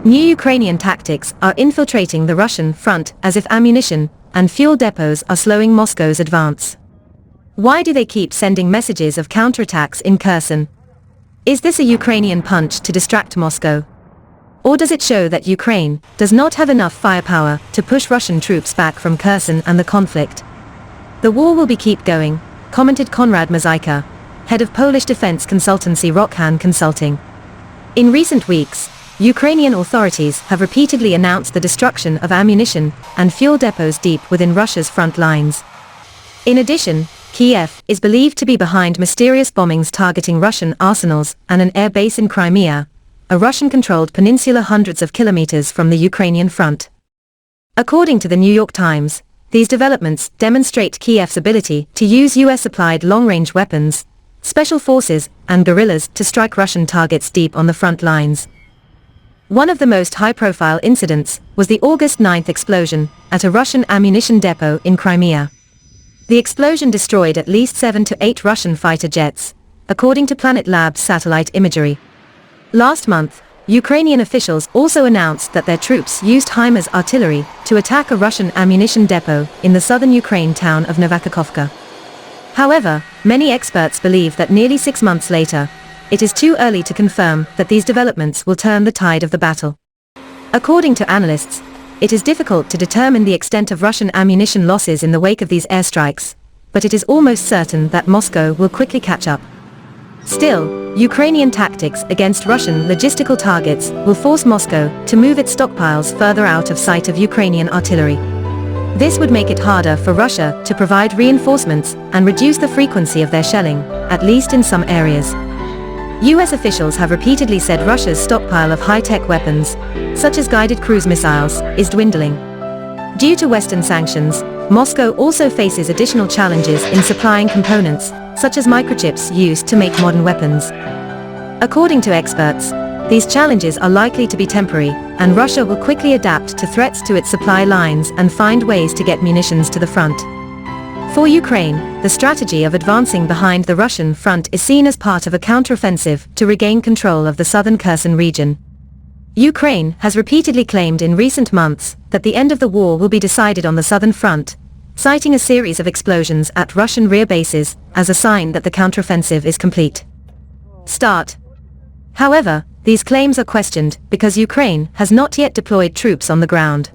New Ukrainian tactics are infiltrating the Russian front as if ammunition and fuel depots are slowing Moscow's advance. Why do they keep sending messages of counterattacks in Kherson? Is this a Ukrainian punch to distract Moscow? Or does it show that Ukraine does not have enough firepower to push Russian troops back from Kherson and the conflict? The war will keep going, commented Konrad Mazyka, head of Polish defense consultancy Rockhan Consulting. In recent weeks, Ukrainian authorities have repeatedly announced the destruction of ammunition and fuel depots deep within Russia's front lines. In addition, Kiev is believed to be behind mysterious bombings targeting Russian arsenals and an air base in Crimea, a Russian-controlled peninsula hundreds of kilometers from the Ukrainian front. According to the New York Times, these developments demonstrate Kiev's ability to use US-supplied long-range weapons, special forces, and guerrillas to strike Russian targets deep on the front lines. One of the most high-profile incidents was the August 9th explosion at a Russian ammunition depot in Crimea. The explosion destroyed at least 7 to 8 Russian fighter jets, according to Planet Labs satellite imagery. Last month, Ukrainian officials also announced that their troops used HIMARS artillery to attack a Russian ammunition depot in the southern Ukraine town of Novakhovka. However, many experts believe that nearly 6 months later, it is too early to confirm that these developments will turn the tide of the battle. According to analysts, it is difficult to determine the extent of Russian ammunition losses in the wake of these airstrikes, but it is almost certain that Moscow will quickly catch up. Still, Ukrainian tactics against Russian logistical targets will force Moscow to move its stockpiles further out of sight of Ukrainian artillery. This would make it harder for Russia to provide reinforcements and reduce the frequency of their shelling, at least in some areas. US officials have repeatedly said Russia's stockpile of high-tech weapons, such as guided cruise missiles, is dwindling. Due to Western sanctions, Moscow also faces additional challenges in supplying components, such as microchips used to make modern weapons. According to experts, these challenges are likely to be temporary, and Russia will quickly adapt to threats to its supply lines and find ways to get munitions to the front. For Ukraine, the strategy of advancing behind the Russian front is seen as part of a counteroffensive to regain control of the southern Kherson region. Ukraine has repeatedly claimed in recent months that the end of the war will be decided on the southern front, citing a series of explosions at Russian rear bases as a sign that the counteroffensive is complete. However, these claims are questioned because Ukraine has not yet deployed troops on the ground.